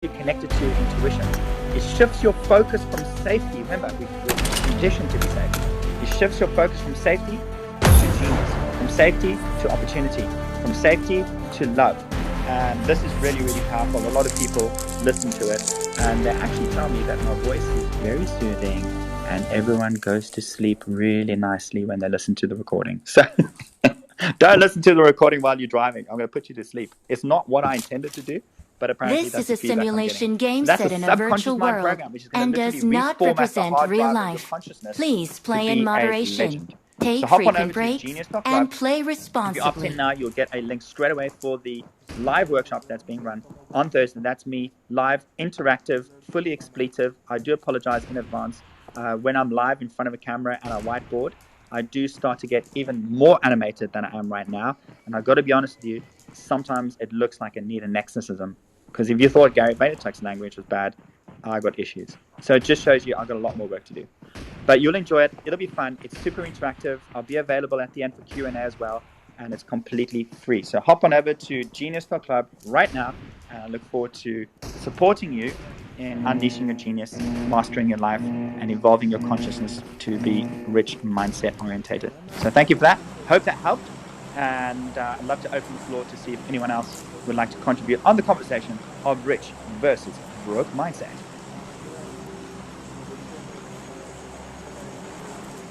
connected to your intuition. It shifts your focus from safety. Remember, we're conditioned to be safe. It shifts your focus from safety to genius, from safety to opportunity, from safety to love. And this is really, really powerful. A lot of people listen to it and they actually tell me that my voice is very soothing and everyone goes to sleep really nicely when they listen to the recording. So don't listen to the recording while you're driving. I'm going to put you to sleep. It's not what I intended to do, but apparently This that's is the a feedback I'm getting. simulation game That's set a in a subconscious virtual mind world program, which is going and to does literally not reformat the represent hard real drive of your life. consciousness Please to play be in a moderation, legend. take So hop on frequent over to breaks, genius.club. and play If you opt in responsibly. now, you'll get a link straight away for the live workshop that's being run on Thursday. That's me, live, interactive, fully expletive. I do apologize in advance. When I'm live in front of a camera and a whiteboard, I do start to get even more animated than I am right now. And I've got to be honest with you, sometimes it looks like I need an exorcism. Because if you thought Gary Vaynerchuk's language was bad, I got issues. So it just shows you I've got a lot more work to do. But you'll enjoy it. It'll be fun. It's super interactive. I'll be available at the end for Q&A as well. And it's completely free. So hop on over to Genius.club right now. And I look forward to supporting you in unleashing your genius, mastering your life, and evolving your consciousness to be rich mindset orientated. So thank you for that. Hope that helped. And I'd love to open the floor to see if anyone else would like to contribute on the conversation of rich versus broke mindset.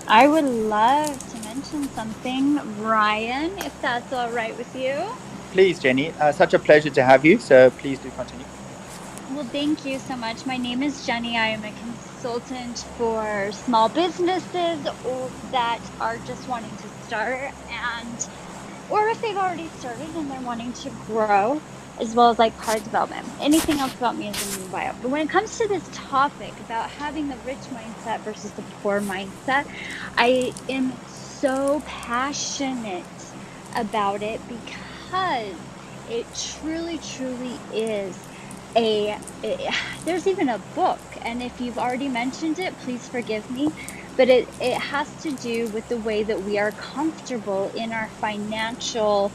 I would love to mention something, Ryan, if that's all right with you. Please, Jenny. Such a pleasure to have you. So please do continue. Well, thank you so much. My name is Jenny. I am a consultant for small businesses that are just wanting to start or if they've already started and they're wanting to grow, as well as like product development. Anything else about me is in the bio. But when it comes to this topic about having the rich mindset versus the poor mindset, I am so passionate about it because it truly, truly is there's even a book, and if you've already mentioned it, please forgive me, but it has to do with the way that we are comfortable in our financial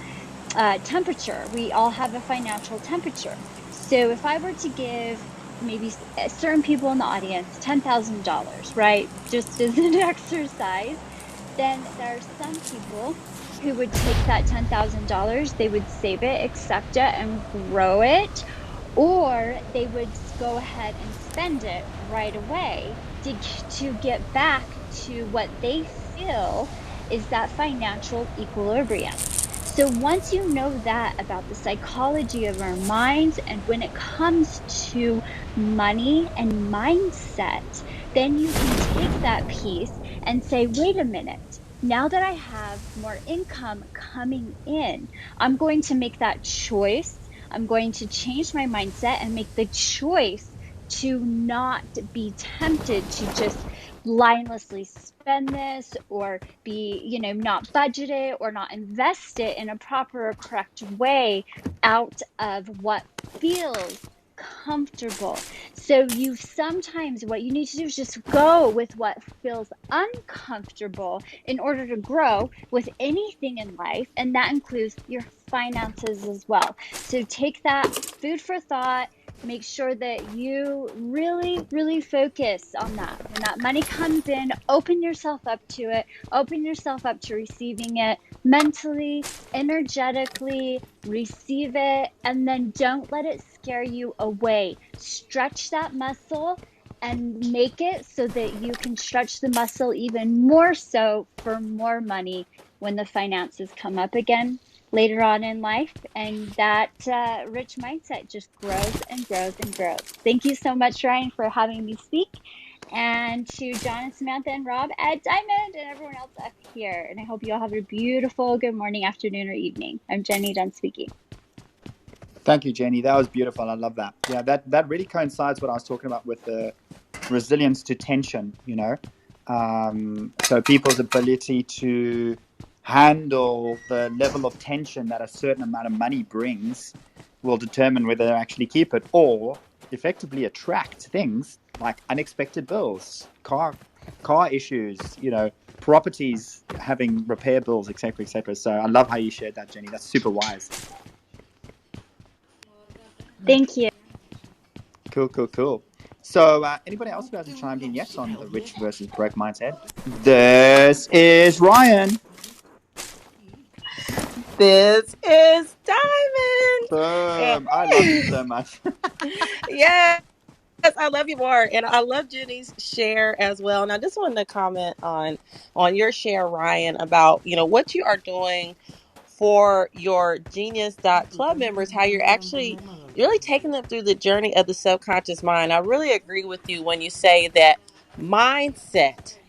temperature. We all have a financial temperature. So if I were to give maybe certain people in the audience $10,000, right, just as an exercise, then there are some people who would take that $10,000, they would save it, accept it, and grow it, or they would go ahead and spend it right away to get back to what they feel is that financial equilibrium. So once you know that about the psychology of our minds, and when it comes to money and mindset, then you can take that piece and say, wait a minute, now that I have more income coming in, I'm going to make that choice. I'm going to change my mindset and make the choice to not be tempted to just blindlessly spend this or be, not budget it or not invest it in a proper or correct way out of what feels comfortable. So what you need to do is just go with what feels uncomfortable in order to grow with anything in life, and that includes your finances as well. So take that food for thought. Make sure that you really, really focus on that. When that money comes in, open yourself up to it, open yourself up to receiving it mentally, energetically, receive it, and then don't let it scare you away. Stretch that muscle and make it so that you can stretch the muscle even more so for more money when the finances come up again later on in life, and that rich mindset just grows and grows and grows. Thank you so much, Ryan, for having me speak, and to John and Samantha and Rob at Diamond and everyone else up here. And I hope you all have a beautiful good morning, afternoon, or evening. I'm Jenny, done speaking. Thank you, Jenny. That was beautiful. I love that. Yeah, that really coincides what I was talking about with the resilience to tension, So people's ability to handle the level of tension that a certain amount of money brings will determine whether they actually keep it or effectively attract things like unexpected bills, car issues, properties having repair bills, etc., etc. So I love how you shared that, Jenny. That's super wise. Thank you. Cool, cool, cool. So, anybody else who hasn't chimed in yet on the rich versus broke mindset? This is Ryan. This is Diamond. And Boom. I love you so much. yes, I love you more. And I love Jenny's share as well. And I just wanted to comment on your share, Ryan, about what you are doing for your Genius Club members, how you're really taking them through the journey of the subconscious mind. I really agree with you when you say that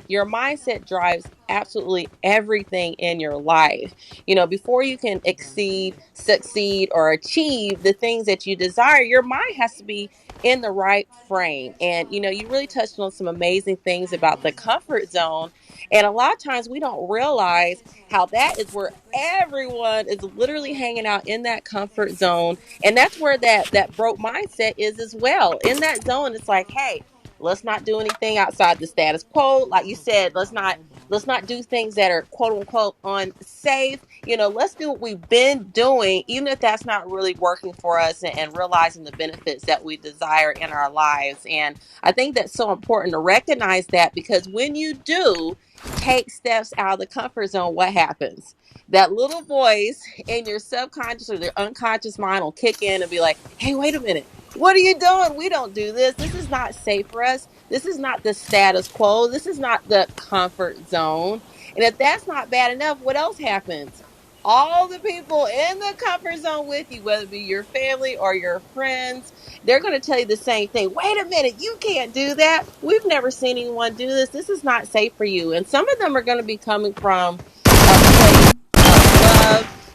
your mindset drives absolutely everything in your life. Before you can exceed, succeed, or achieve the things that you desire, your mind has to be in the right frame. And you really touched on some amazing things about the comfort zone. And a lot of times we don't realize how that is where everyone is literally hanging out in that comfort zone. And that's where that broke mindset is as well. In that zone, it's like, hey, let's not do anything outside the status quo. Like you said, let's not do things that are quote unquote unsafe. Let's do what we've been doing, even if that's not really working for us, and realizing the benefits that we desire in our lives. And I think that's so important to recognize that, because when you do take steps out of the comfort zone, what happens? That little voice in your subconscious or the unconscious mind will kick in and be like, hey, wait a minute. What are you doing? We don't do this. This is not safe for us. This is not the status quo. This is not the comfort zone. And if that's not bad enough, what else happens? All the people in the comfort zone with you, whether it be your family or your friends, they're going to tell you the same thing. Wait a minute, you can't do that. We've never seen anyone do this. This is not safe for you. And some of them are going to be coming from a place of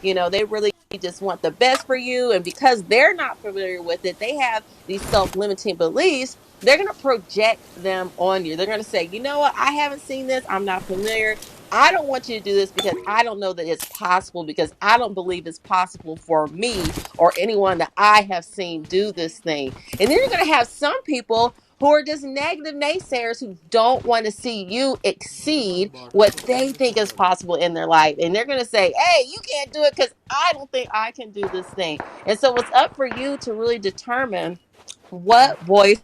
love. They really just want the best for you. And because they're not familiar with it, they have these self-limiting beliefs. They're going to project them on you. They're going to say, you know what? I haven't seen this. I'm not familiar. I don't want you to do this because I don't know that it's possible, because I don't believe it's possible for me or anyone that I have seen do this thing. And then you're going to have some people who are just negative naysayers who don't want to see you exceed what they think is possible in their life. And they're going to say, hey, you can't do it because I don't think I can do this thing. And so it's up for you to really determine what voice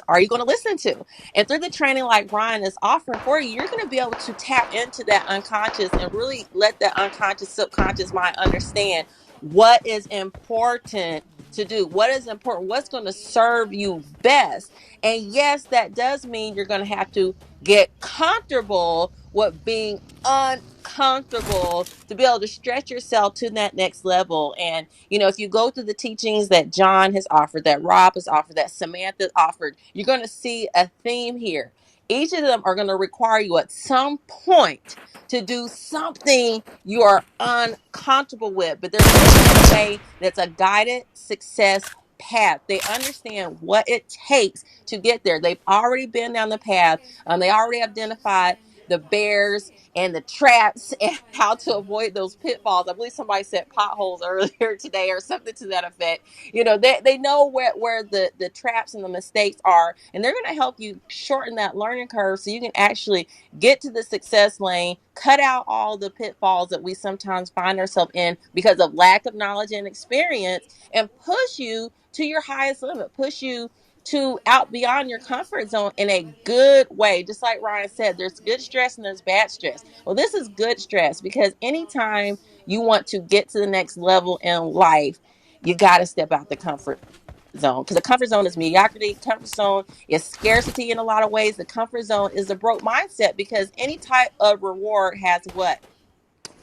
are you going to listen to. And through the training like Ryan is offering for you, you're going to be able to tap into that unconscious and really let that unconscious, subconscious mind understand what is important to do, what is important, what's going to serve you best. And yes, that does mean you're going to have to get comfortable with being uncomfortable to be able to stretch yourself to that next level. And if you go through the teachings that John has offered, that Rob has offered, that Samantha offered, you're going to see a theme here. Each of them are going to require you at some point to do something you are uncomfortable with, but they're doing it in a way that's a guided success path. They understand what it takes to get there. They've already been down the path. They already identified the bears and the traps and how to avoid those pitfalls. I believe somebody said potholes earlier today or something to that effect. They know where the traps and the mistakes are, and they're going to help you shorten that learning curve so you can actually get to the success lane, cut out all the pitfalls that we sometimes find ourselves in because of lack of knowledge and experience, and push you to your highest limit, push you to out beyond your comfort zone in a good way. Just like Ryan said, there's good stress and there's bad stress. Well, this is good stress, because anytime you want to get to the next level in life, you got to step out the comfort zone, because the comfort zone is mediocrity. Comfort zone is scarcity in a lot of ways. The comfort zone is a broke mindset, because any type of reward has what?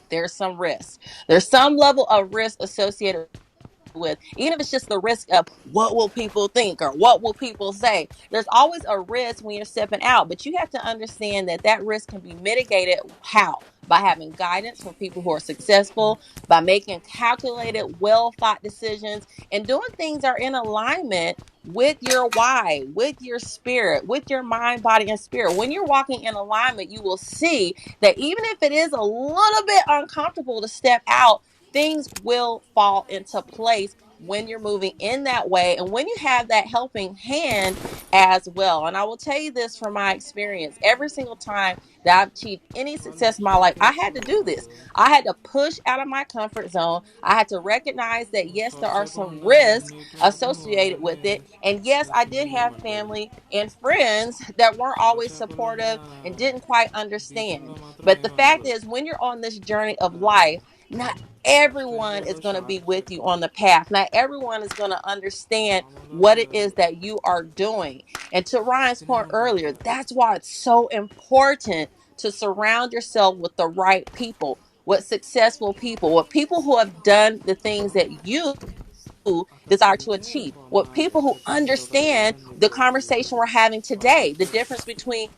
There's some risk. There's some level of risk associated with, even if it's just the risk of what will people think or what will people say. There's always a risk when you're stepping out, but you have to understand that that risk can be mitigated. How? By having guidance from people who are successful, by making calculated, well thought decisions, and doing things that are in alignment with your why, with your spirit, with your mind, body, and spirit. When you're walking in alignment, you will see that even if it is a little bit uncomfortable to step out, things will fall into place when you're moving in that way. And when you have that helping hand, as well. And I will tell you this from my experience: every single time that I've achieved any success in my life, I had to do this. I had to push out of my comfort zone. I had to recognize that, yes, there are some risks associated with it. And yes, I did have family and friends that weren't always supportive and didn't quite understand. But the fact is, when you're on this journey of life, not everyone is going to be with you on the path. Not everyone is going to understand what it is that you are doing. And to Ryan's point earlier, that's why it's so important to surround yourself with the right people, with successful people, with people who have done the things that you desire to achieve, with people who understand the conversation we're having today, the difference between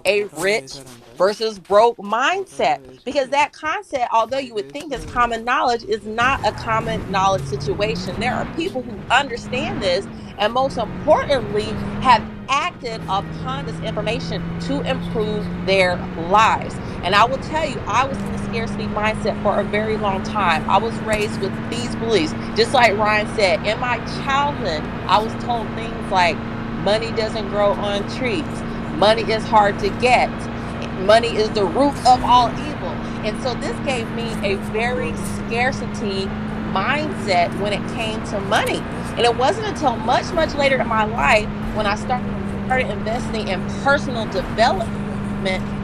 a rich versus broke mindset. Because that concept, although you would think is common knowledge, is not a common knowledge situation. There are people who understand this, and most importantly, have acted upon this information to improve their lives. And I will tell you, I was in the scarcity mindset for a very long time. I was raised with these beliefs. Just like Ryan said, in my childhood, I was told things like money doesn't grow on trees, money is hard to get, money is the root of all evil. And so this gave me a very scarcity mindset when it came to money. And it wasn't until much, much later in my life when I started investing in personal development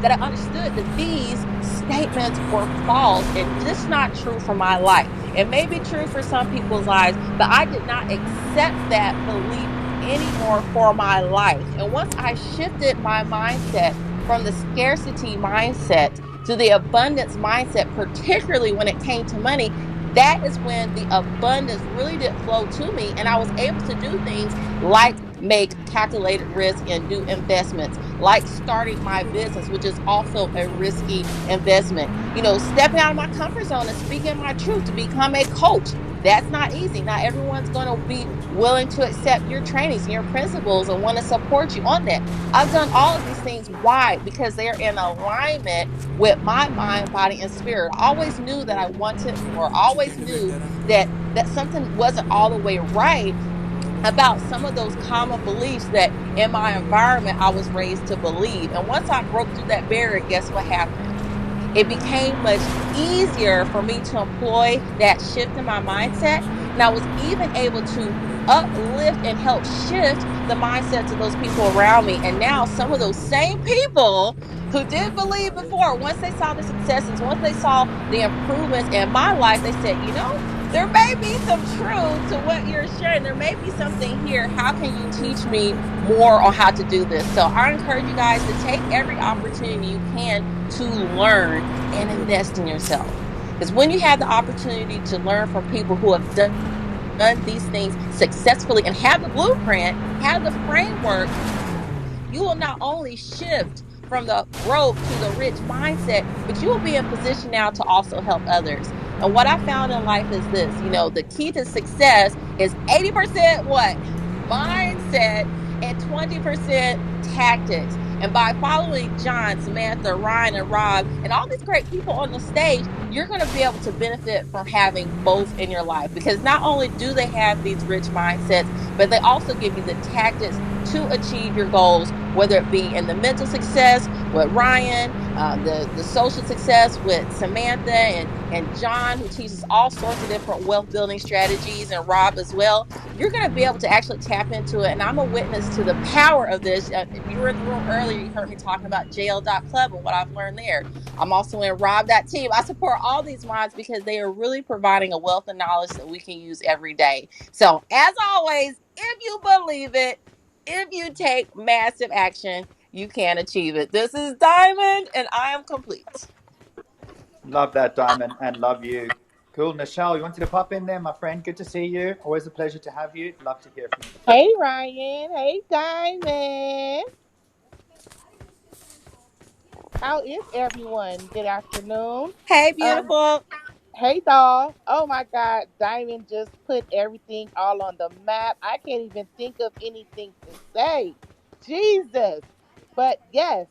that I understood that these statements were false and just not true for my life. It may be true for some people's lives, but I did not accept that belief anymore for my life. And once I shifted my mindset from the scarcity mindset to the abundance mindset, particularly when it came to money, that is when the abundance really did flow to me. And I was able to do things like make calculated risk and do investments, like starting my business, which is also a risky investment. Stepping out of my comfort zone and speaking my truth to become a coach. That's not easy. Not everyone's going to be willing to accept your trainings and your principles and want to support you on that. I've done all of these things. Why? Because they're in alignment with my mind, body, and spirit. I always knew that I wanted more. I always knew that something wasn't all the way right about some of those common beliefs that in my environment I was raised to believe. And once I broke through that barrier, guess what happened? It became much easier for me to employ that shift in my mindset. And I was even able to uplift and help shift the mindsets of those people around me. And now some of those same people who did believe before, once they saw the successes, once they saw the improvements in my life, they said, there may be some truth to what you're sharing. There may be something here. How can you teach me more on how to do this? So I encourage you guys to take every opportunity you can to learn and invest in yourself. Because when you have the opportunity to learn from people who have done these things successfully and have the blueprint, have the framework, you will not only shift from the broke to the rich mindset, but you will be in position now to also help others. And what I found in life is this, the key to success is 80% what? Mindset and 20% tactics. And by following John, Samantha, Ryan, and Rob, and all these great people on the stage, you're going to be able to benefit from having both in your life, because not only do they have these rich mindsets, but they also give you the tactics to achieve your goals, whether it be in the mental success with Ryan, the social success with Samantha and John, who teaches all sorts of different wealth building strategies, and Rob as well. You're going to be able to actually tap into it. And I'm a witness to the power of this. If you were in the room earlier, you heard me talking about JL.club and what I've learned there. I'm also in Rob.team. I support all these mods because they are really providing a wealth of knowledge that we can use every day. So, as always, if you believe it, if you take massive action, you can achieve it. This is Diamond, and I am complete. Love that, Diamond, and love you. Cool. Nichelle, you wanted to pop in there, my friend? Good to see you. Always a pleasure to have you. Love to hear from you. Hey Ryan, hey Diamond. How is everyone? Good afternoon. Hey, Um, beautiful. hey doll. Oh my God, Diamond just put everything all on the map. I can't even think of anything to say. Jesus. But yes,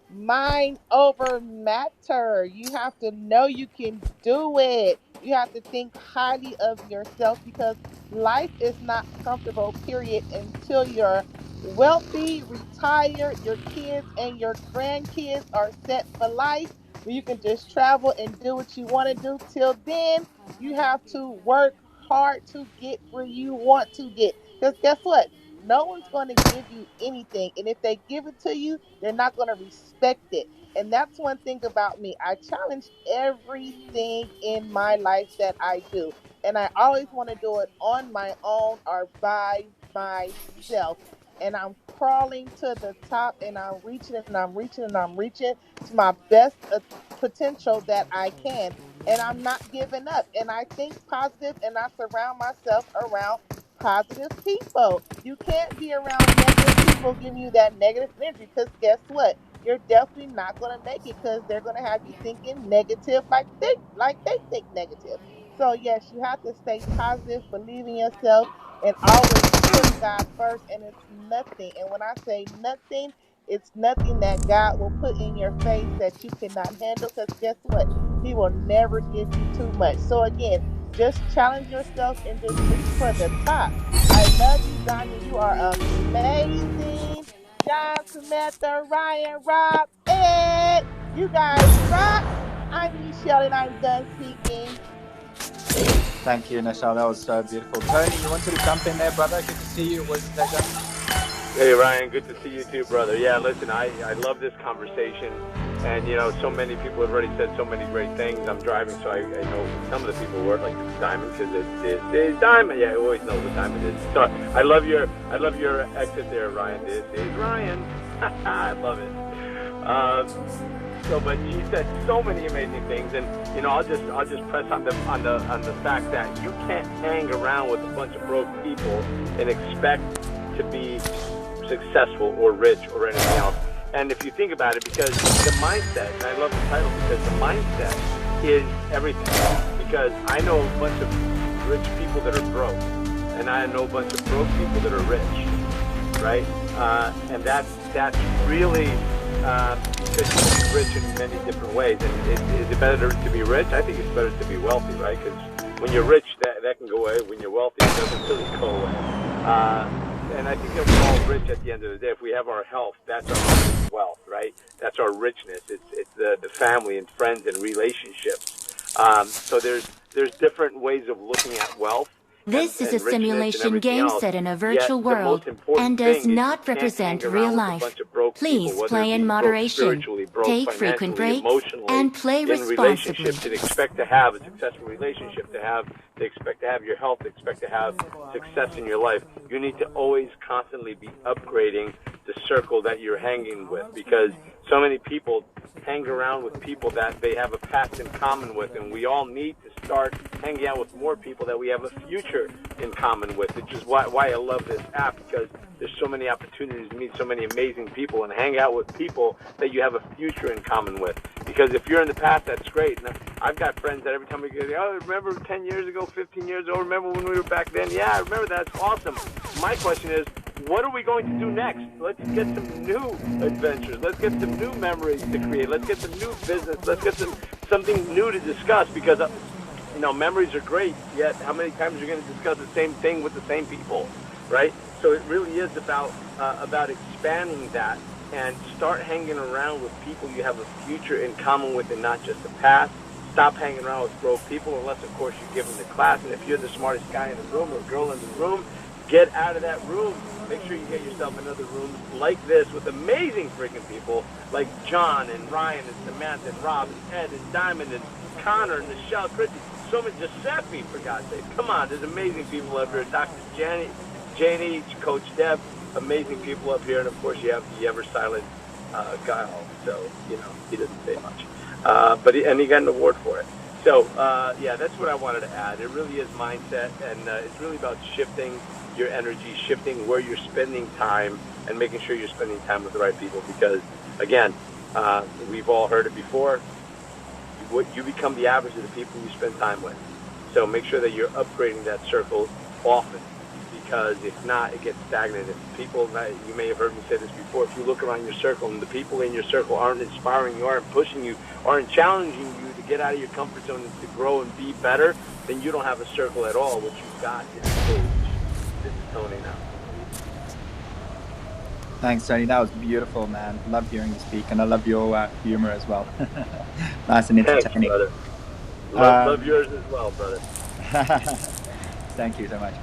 mind over matter. You have to know you can do it. You have to think highly of yourself because life is not comfortable, period, until you're wealthy, retired, your kids and your grandkids are set for life, where you can just travel and do what you want to do. Till then, you have to work hard to get where you want to get. Because guess what? No one's going to give you anything. And if they give it to you, they're not going to respect it. And that's one thing about me. I challenge everything in my life that I do. And I always want to do it on my own or by myself. And I'm crawling to the top, and I'm reaching and I'm reaching and I'm reaching to my best potential that I can. And I'm not giving up. And I think positive, and I surround myself around positive people. You can't be around negative people giving you that negative energy, because guess what? You're definitely not going to make it, because they're going to have you thinking negative like they think negative. So yes, you have to stay positive, believe in yourself, and always put God first. And it's nothing. And when I say nothing, it's nothing that God will put in your face that you cannot handle, because guess what? He will never give you too much. So again, just challenge yourself and just reach for the top. I love you, Danya. You are amazing. John, Samantha, Ryan, Rob, Ed. You guys rock. I'm Michelle, and I'm done speaking. Thank you, Nichelle. That was so beautiful. Tony, you wanted to jump in there, brother? Good to see you. Always a pleasure. Hey, Ryan, good to see you too, brother. Yeah, listen, I love this conversation. And, so many people have already said so many great things. I'm driving, so I know some of the people were like Diamond, because this is Diamond. Yeah, I always know what time it is. So I love your exit there, Ryan. This is Ryan. I love it. But she said so many amazing things, and I'll just press on the fact that you can't hang around with a bunch of broke people and expect to be successful or rich or anything else. And if you think about it, because the mindset, and I love the title, because the mindset is everything. Because I know a bunch of rich people that are broke, and I know a bunch of broke people that are rich, right? And that's really because you can be rich in many different ways. And is it better to be rich? I think it's better to be wealthy, right? Because when you're rich, that can go away. When you're wealthy, it doesn't really go away. And I think that we're all rich at the end of the day. If we have our health, that's our wealth, right? That's our richness. It's the family and friends and relationships. So there's different ways of looking at wealth. This is a simulation game set in a virtual world and does not represent real life. Please play in moderation, take frequent breaks, and play responsibly. To expect to have a successful relationship, to expect to have your health, to expect to have success in your life, you need to always constantly be upgrading the circle that you're hanging with, because so many people hang around with people that they have a past in common with, and we all need to start hanging out with more people that we have a future in common with, which is why I love this app, because there's so many opportunities to meet so many amazing people and hang out with people that you have a future in common with. Because if you're in the past, that's great. And I've got friends that every time we go, oh, remember 10 years ago, 15 years ago, remember when we were back then? Yeah, I remember that. That's awesome. My question is, what are we going to do next? Let's get some new adventures. Let's get some new memories to create. Let's get some new business. Let's get something new to discuss, because memories are great, yet how many times are you going to discuss the same thing with the same people, right? So it really is about expanding that, and start hanging around with people you have a future in common with, and not just the past. Stop hanging around with broke people, unless, of course, you give them the class. And if you're the smartest guy in the room or girl in the room, get out of that room. Make sure you get yourself another room like this with amazing freaking people like John and Ryan and Samantha and Rob and Ed and Diamond and Connor and Michelle, Christy, so many, Giuseppe, for God's sake. Come on, there's amazing people up here. Dr. Janie, Coach Deb, amazing people up here. And, of course, you have the ever-silent Guile. So, he doesn't say much. But he got an award for it. So, that's what I wanted to add. It really is mindset, and it's really about shifting your energy, shifting where you're spending time, and making sure you're spending time with the right people. Because, again, we've all heard it before, you become the average of the people you spend time with. So make sure that you're upgrading that circle often, because if not, it gets stagnant. If people, you may have heard me say this before, if you look around your circle and the people in your circle aren't inspiring you, aren't pushing you, aren't challenging you to get out of your comfort zone and to grow and be better, then you don't have a circle at all. What you've got is a cage. This is Tony now. Thanks, Tony. That was beautiful, man. Loved hearing you speak, and I love your humor as well. Nice and Thanks, entertaining. brother. Love yours as well, brother. Thank you so much.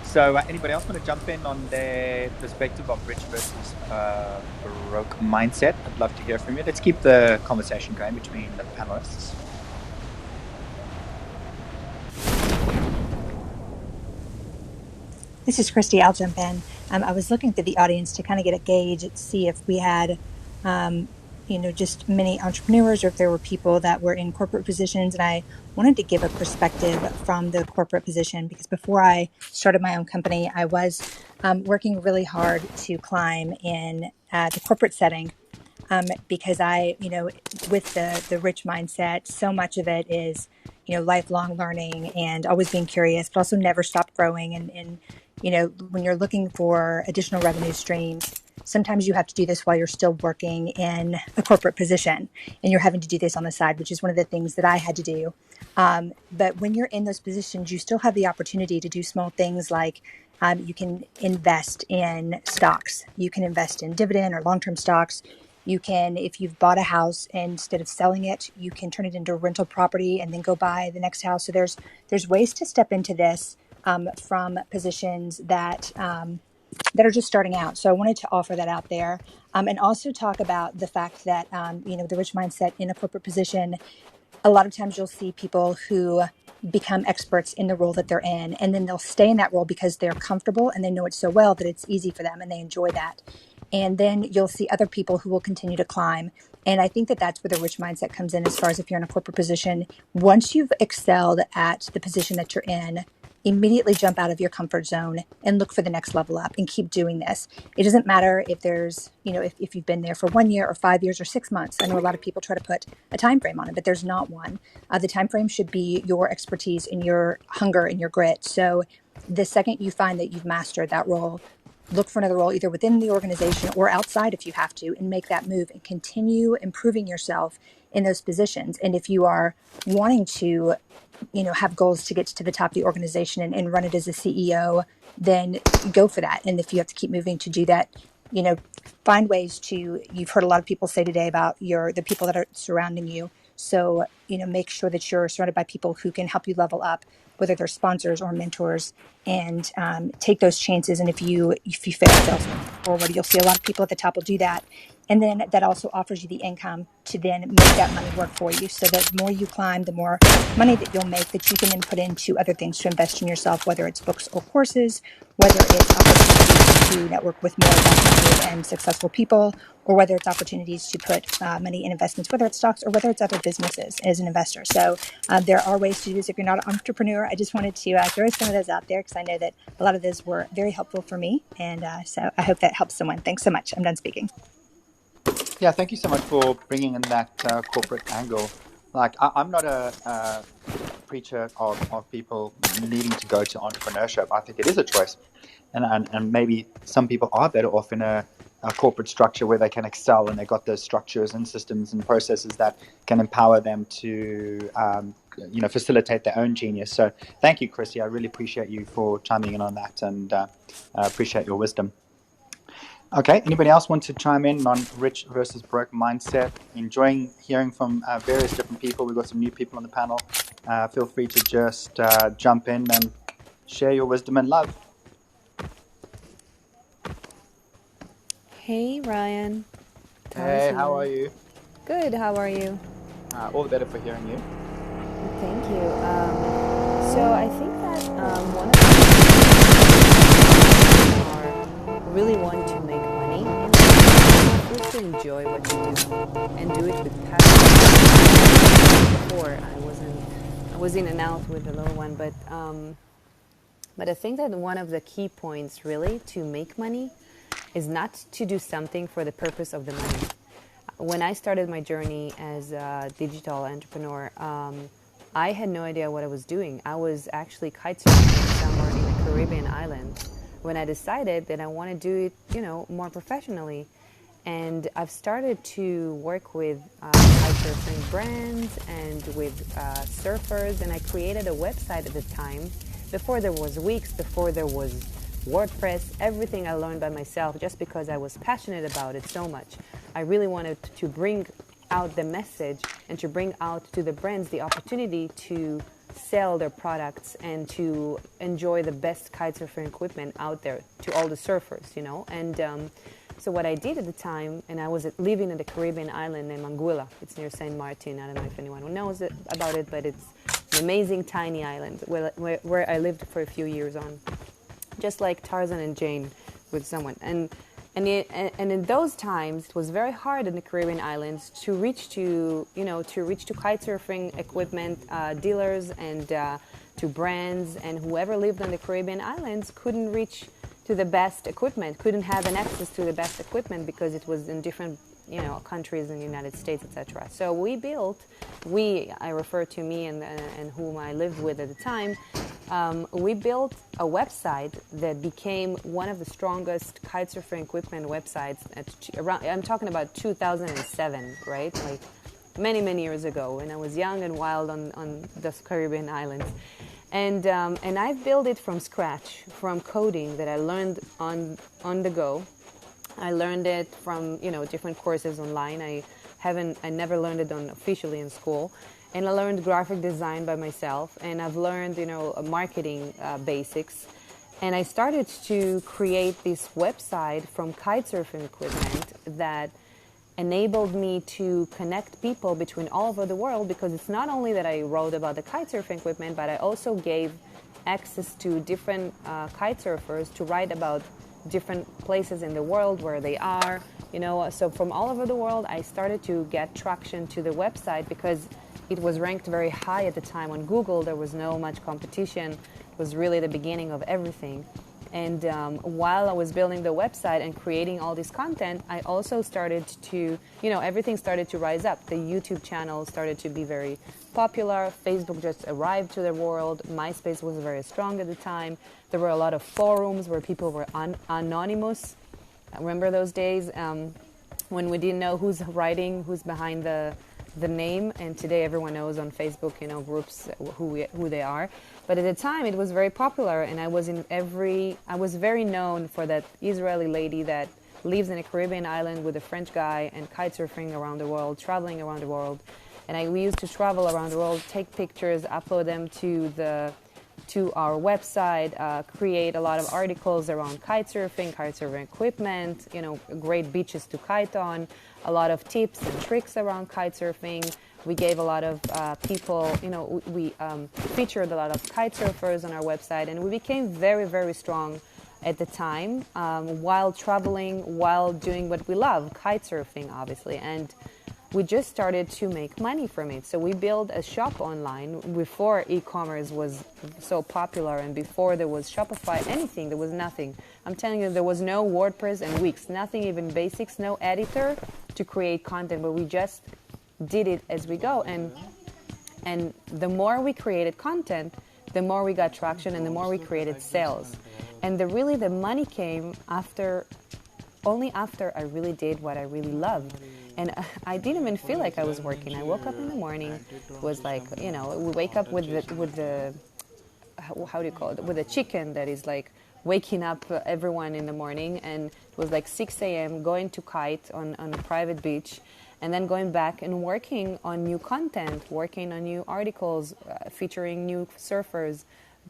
So, anybody else want to jump in on their perspective of rich versus broke mindset? I'd love to hear from you. Let's keep the conversation going between the panelists. This is Christy. I'll jump in. I was looking through the audience to kind of get a gauge to see if we had, just many entrepreneurs or if there were people that were in corporate positions. And I wanted to give a perspective from the corporate position because before I started my own company, I was working really hard to climb in the corporate setting. Because with the rich mindset, so much of it is, lifelong learning and always being curious, but also never stop growing. And when you're looking for additional revenue streams, sometimes you have to do this while you're still working in a corporate position and you're having to do this on the side, which is one of the things that I had to do. But when you're in those positions, you still have the opportunity to do small things like you can invest in stocks, you can invest in dividend or long-term stocks. You can, if you've bought a house, and instead of selling it, you can turn it into a rental property and then go buy the next house. So there's ways to step into this from positions that are just starting out. So I wanted to offer that out there, and also talk about the fact that the rich mindset in a corporate position. A lot of times you'll see people who become experts in the role that they're in, and then they'll stay in that role because they're comfortable and they know it so well that it's easy for them and they enjoy that. And then you'll see other people who will continue to climb. And I think that that's where the rich mindset comes in as far as if you're in a corporate position. Once you've excelled at the position that you're in, immediately jump out of your comfort zone and look for the next level up and keep doing this. It doesn't matter if there's, if you've been there for 1 year or 5 years or 6 months. I know a lot of people try to put a time frame on it, but there's not one. The time frame should be your expertise and your hunger and your grit. So the second you find that you've mastered that role, look for another role either within the organization or outside if you have to, and make that move and continue improving yourself in those positions. And if you are wanting to, have goals to get to the top of the organization and run it as a CEO, then go for that. And if you have to keep moving to do that, find ways to, you've heard a lot of people say today about the people that are surrounding you. So, make sure that you're surrounded by people who can help you level up, whether they're sponsors or mentors, and take those chances. And if you fail forward, you'll see a lot of people at the top will do that. And then that also offers you the income to then make that money work for you. So that the more you climb, the more money that you'll make that you can then put into other things to invest in yourself, whether it's books or courses, whether it's opportunities to network with more like-minded and successful people, or whether it's opportunities to put money in investments, whether it's stocks or whether it's other businesses as an investor. So there are ways to do this if you're not an entrepreneur. I just wanted to throw some of those out there because I know that a lot of those were very helpful for me. And so I hope that helps someone. Thanks so much. I'm done speaking. Yeah, thank you so much for bringing in that corporate angle. Like, I'm not a preacher of people needing to go to entrepreneurship. I think it is a choice. And maybe some people are better off in a corporate structure where they can excel and they've got those structures and systems and processes that can empower them to facilitate their own genius. So thank you, Chrissy. I really appreciate you for chiming in on that, and appreciate your wisdom. Okay, anybody else want to chime in on rich versus broke mindset? Enjoying hearing from various different people. We've got some new people on the panel. Feel free to just jump in and share your wisdom and love. Hey, Ryan. Hey, how are you? Good, how are you? All the better for hearing you. Thank you. So I think that one of the are really want to make money in life, but also enjoy what you do and do it with passion. Before I was in and out with the little one, but I think that one of the key points really to make money is not to do something for the purpose of the money. When I started my journey as a digital entrepreneur, I had no idea what I was doing. I was actually kite surfing somewhere in a Caribbean island when I decided that I want to do it, more professionally. And I've started to work with kite surfing brands and with surfers, and I created a website at the time before there was Wix, before there was WordPress, everything I learned by myself just because I was passionate about it so much. I really wanted to bring out the message and to bring out to the brands the opportunity to sell their products and to enjoy the best kitesurfing equipment out there to all the surfers, you know. And so what I did at the time, and I was living in the Caribbean island named Anguilla. It's near Saint Martin. I don't know if anyone knows about it, but it's an amazing tiny island where I lived for a few years on, just like Tarzan and Jane with someone. And in those times, it was very hard in the Caribbean islands to reach to kitesurfing equipment dealers and to brands, and whoever lived on the Caribbean islands couldn't reach to the best equipment, couldn't have an access to the best equipment because it was in different countries in the United States, etc. So I refer to me and whom I lived with at the time, we built a website that became one of the strongest kitesurfing equipment websites I'm talking about 2007, right? Like many, many years ago when I was young and wild on the Caribbean islands. And I built it from scratch, from coding that I learned on the go. I learned it from different courses online. I never learned it officially in school, and I learned graphic design by myself. And I've learned marketing basics, and I started to create this website from kitesurfing equipment that enabled me to connect people between all over the world, because it's not only that I wrote about the kitesurfing equipment, but I also gave access to different kitesurfers to write about different places in the world where they are, so from all over the world I started to get traction to the website because it was ranked very high at the time on Google. There was no much competition. It was really the beginning of everything. And while I was building the website and creating all this content, I also started to, everything started to rise up. The YouTube channel started to be very popular. Facebook just arrived to the world. MySpace was very strong at the time. There were a lot of forums where people were anonymous. I remember those days when we didn't know who's writing, who's behind the name, and today everyone knows on Facebook, groups who they are. But at the time, it was very popular, and I was very known for that Israeli lady that lives in a Caribbean island with a French guy and kitesurfing around the world, traveling around the world. And we used to travel around the world, take pictures, upload them to our website, create a lot of articles around kitesurfing equipment, great beaches to kite on, a lot of tips and tricks around kitesurfing. We gave a lot of people, we featured a lot of kite surfers on our website, and we became very, very strong at the time while traveling, while doing what we love, kite surfing, obviously. And we just started to make money from it. So we built a shop online before e-commerce was so popular and before there was Shopify, anything, there was nothing. I'm telling you, there was no WordPress and Wix, nothing, even basics, no editor to create content, but we just did it as we go. And the more we created content, the more we got traction and the more we created sales. And the money came only after I really did what I really loved. And I didn't even feel like I was working. I woke up in the morning, it was like, we wake up with the how do you call it, with a chicken that is like waking up everyone in the morning, and it was like 6 a.m. going to kite on a private beach, and then going back and working on new content, working on new articles, featuring new surfers,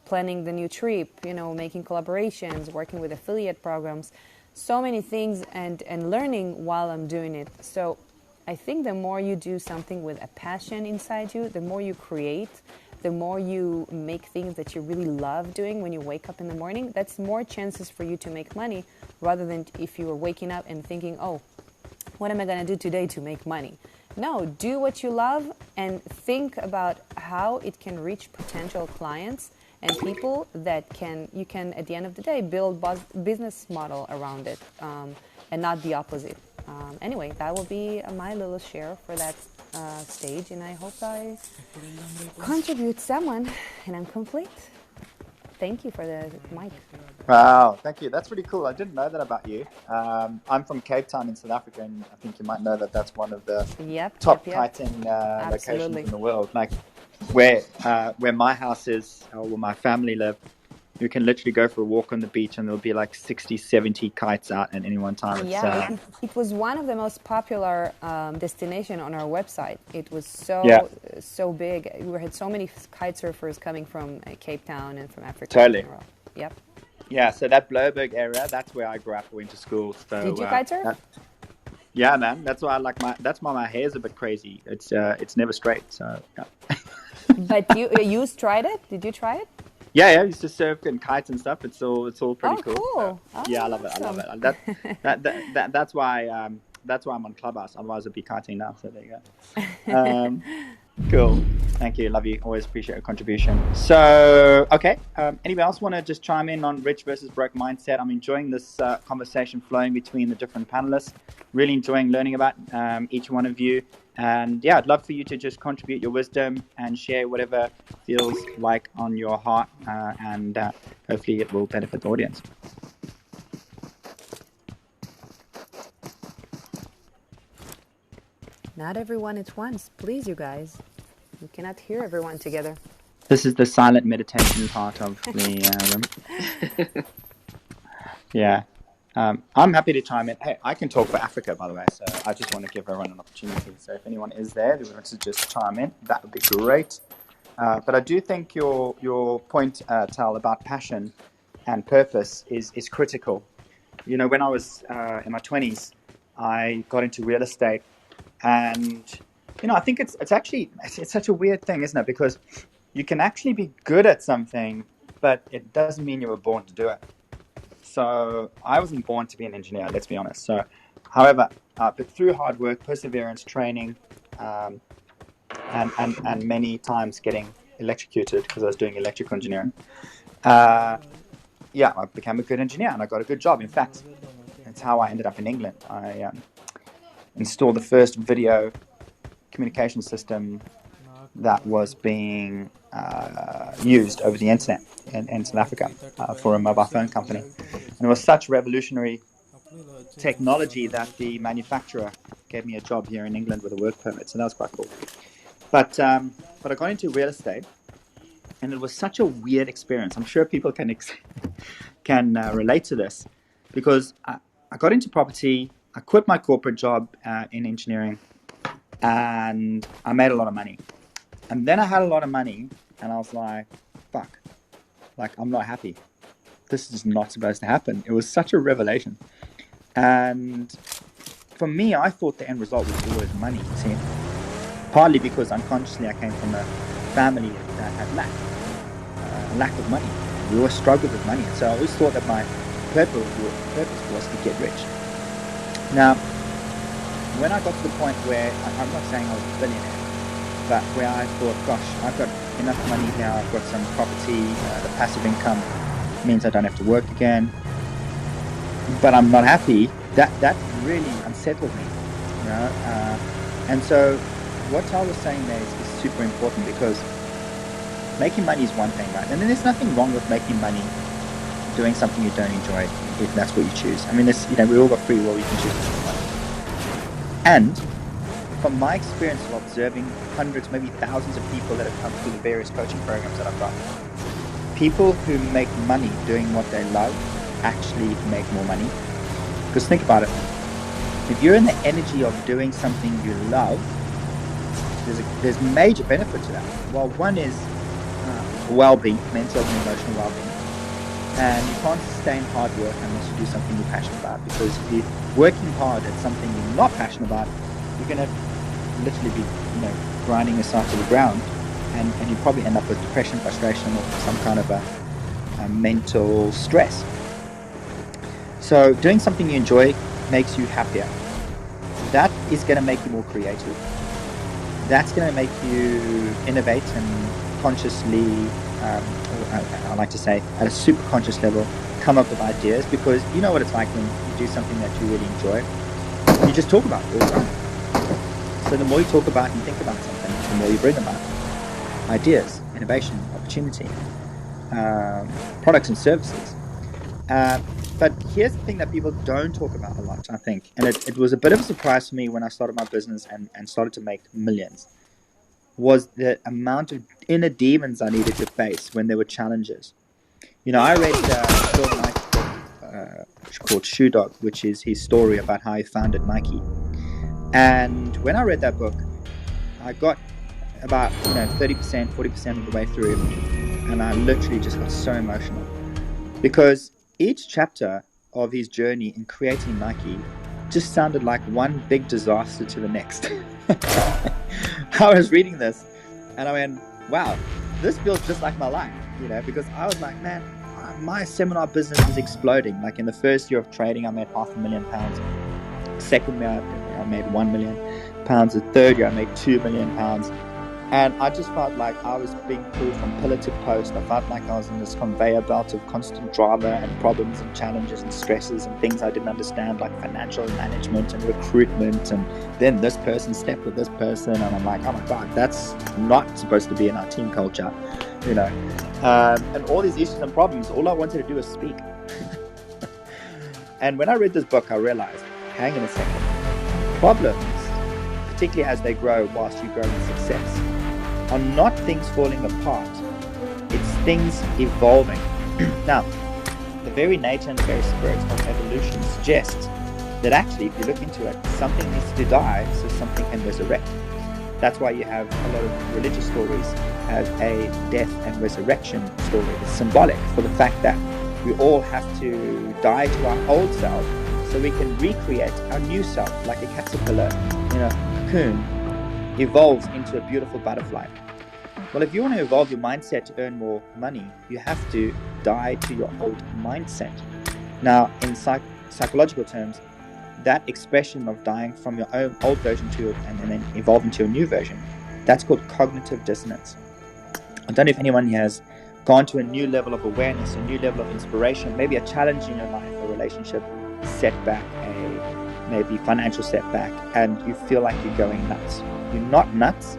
planning the new trip, making collaborations, working with affiliate programs, so many things, and learning while I'm doing it. So I think the more you do something with a passion inside you, the more you create, the more you make things that you really love doing when you wake up in the morning, that's more chances for you to make money, rather than if you were waking up and thinking, oh, what am I going to do today to make money? No, do what you love and think about how it can reach potential clients and people that you can at the end of the day build business model around it, and not the opposite. Anyway, that will be my little share for that stage, and I hope I contribute someone, and I'm complete. Thank you for the mic. Wow, thank you. That's really cool. I didn't know that about you. I'm from Cape Town in South Africa, and I think you might know that that's one of the top kiting locations in the world. Like where my house is, or where my family live, You can literally go for a walk on the beach and there'll be like 60, 70 kites out at any one time. Yeah, it was one of the most popular destination on our website. It was yeah, so big. We had so many kite surfers coming from Cape Town and from Africa totally. in general. Yep. Yeah, so that Bloberg area, that's where I grew up, went to school. So did you kite surf? Yeah, man. That's why that's why my hair's a bit crazy. It's never straight. So yeah. But you tried it? Did you try it? Yeah, I used to surf and kites and stuff. It's all pretty cool. Cool. So, yeah, I love it. Awesome. I love it. That's why I'm on Clubhouse. Otherwise, I'd be kiting now. So there you go. Cool. Thank you. Love you. Always appreciate your contribution. So, okay. Anybody else want to just chime in on rich versus broke mindset? I'm enjoying this conversation flowing between the different panelists. Really enjoying learning about each one of you. And yeah, I'd love for you to just contribute your wisdom and share whatever feels like on your heart. And hopefully it will benefit the audience. Not everyone at once. Please, you guys. We cannot hear everyone together. This is the silent meditation part of the room. Yeah. I'm happy to chime in. Hey, I can talk for Africa, by the way, so I just want to give everyone an opportunity. So if anyone is there who wants to just chime in, that would be great. But I do think your point, Tal, about passion and purpose is critical. You know, when I was in my 20s, I got into real estate. And, you know, I think it's such a weird thing, isn't it? Because you can actually be good at something, but it doesn't mean you were born to do it. So I wasn't born to be an engineer, let's be honest. So, however, but through hard work, perseverance, training, and many times getting electrocuted because I was doing electrical engineering, I became a good engineer and I got a good job. In fact, that's how I ended up in England. I installed the first video communication system that was being used over the internet in South Africa for a mobile phone company. And it was such revolutionary technology that the manufacturer gave me a job here in England with a work permit. So that was quite cool. But I got into real estate, and it was such a weird experience. I'm sure people can relate to this, because I got into property. I quit my corporate job in engineering, and I made a lot of money. And then I had a lot of money, and I was like, fuck, like, I'm not happy. This is not supposed to happen. It was such a revelation. And for me, I thought the end result was always money, see? Partly because unconsciously I came from a family that had lack of money. We always struggled with money. And so I always thought that my purpose was to get rich. Now, when I got to the point where, I'm not saying I was a billionaire, but where I thought, gosh, I've got enough money now, I've got some property, the passive income means I don't have to work again, but I'm not happy, that really unsettled me, you know. And so what Tal was saying there is super important, because making money is one thing, right? And then there's nothing wrong with making money doing something you don't enjoy, if that's what you choose. I mean, we all got free will, you can choose to make money. And from my experience of observing hundreds, maybe thousands of people that have come through the various coaching programs that I've got, people who make money doing what they love actually make more money. Because think about it. If you're in the energy of doing something you love, there's major benefit to that. Well, one is well-being, mental and emotional well-being. And you can't sustain hard work unless you do something you're passionate about. Because if you're working hard at something you're not passionate about, you're going to literally be, grinding yourself to the ground, and you probably end up with depression, frustration, or some kind of a mental stress. So doing something you enjoy makes you happier. That is going to make you more creative. That's going to make you innovate and consciously, I like to say, at a super conscious level, come up with ideas, because you know what it's like when you do something that you really enjoy. You just talk about it all the time. So the more you talk about and think about something, the more you bring about ideas, innovation, opportunity, products and services. But here's the thing that people don't talk about a lot, I think. And it was a bit of a surprise for me when I started my business and started to make millions, was the amount of inner demons I needed to face when there were challenges. I read Phil Knight's book called Shoe Dog, which is his story about how he founded Nike. And when I read that book, I got about 30%, 40% of the way through, and I literally just got so emotional, because each chapter of his journey in creating Nike just sounded like one big disaster to the next. I was reading this and I went, wow, this feels just like my life, because I was like, man, my seminar business is exploding. Like in the first year of trading, I made £500,000. Second year, I made £1 million. The third year, I made £2 million. And I just felt like I was being pulled from pillar to post. I felt like I was in this conveyor belt of constant drama and problems and challenges and stresses and things I didn't understand, like financial management and recruitment. And then this person stepped with this person. And I'm like, oh my God, that's not supposed to be in our team culture, and all these issues and problems. All I wanted to do was speak. And when I read this book, I realized, hang on a second, problems, particularly as they grow whilst you grow in success, are not things falling apart. It's things evolving. Now, the very nature and the very spirit of evolution suggests that actually, if you look into it, something needs to die so something can resurrect. That's why you have a lot of religious stories have a death and resurrection story. It's symbolic for the fact that we all have to die to our old self so we can recreate our new self, like a caterpillar in a cocoon evolves into a beautiful butterfly. Well, if you want to evolve your mindset to earn more money, you have to die to your old mindset. Now, in psychological terms, that expression of dying from your own old version to and then evolving to a new version, that's called cognitive dissonance. I don't know if anyone here has gone to a new level of awareness, a new level of inspiration, maybe a challenge in your life, a relationship setback, maybe financial setback, and you feel like you're going nuts. You're not nuts,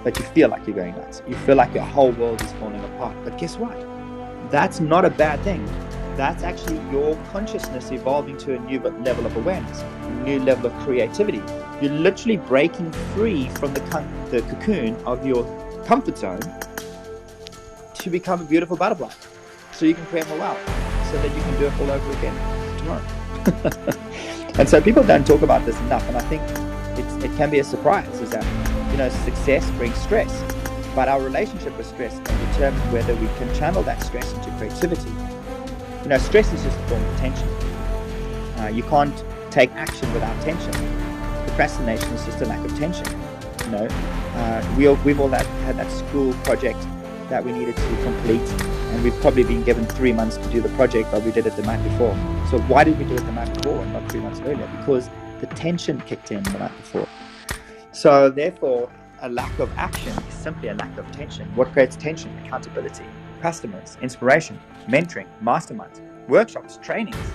but you feel like you're going nuts. You feel like your whole world is falling apart. But guess what? That's not a bad thing. That's actually your consciousness evolving to a new level of awareness, a new level of creativity. You're literally breaking free from the cocoon of your comfort zone to become a beautiful butterfly, so you can create more wealth, so that you can do it all over again tomorrow. And so people don't talk about this enough, and I think it can be a surprise, is that success brings stress, but our relationship with stress can determine whether we can channel that stress into creativity. Stress is just a form of tension. You can't take action without tension. Procrastination is just a lack of tension. We've all had that school project that we needed to complete, and we've probably been given 3 months to do the project, but we did it the night before. So why did we do it the night before and not 3 months earlier? Because the tension kicked in the night before. So therefore, a lack of action is simply a lack of tension. What creates tension? Accountability, customers, inspiration, mentoring, masterminds, workshops, trainings,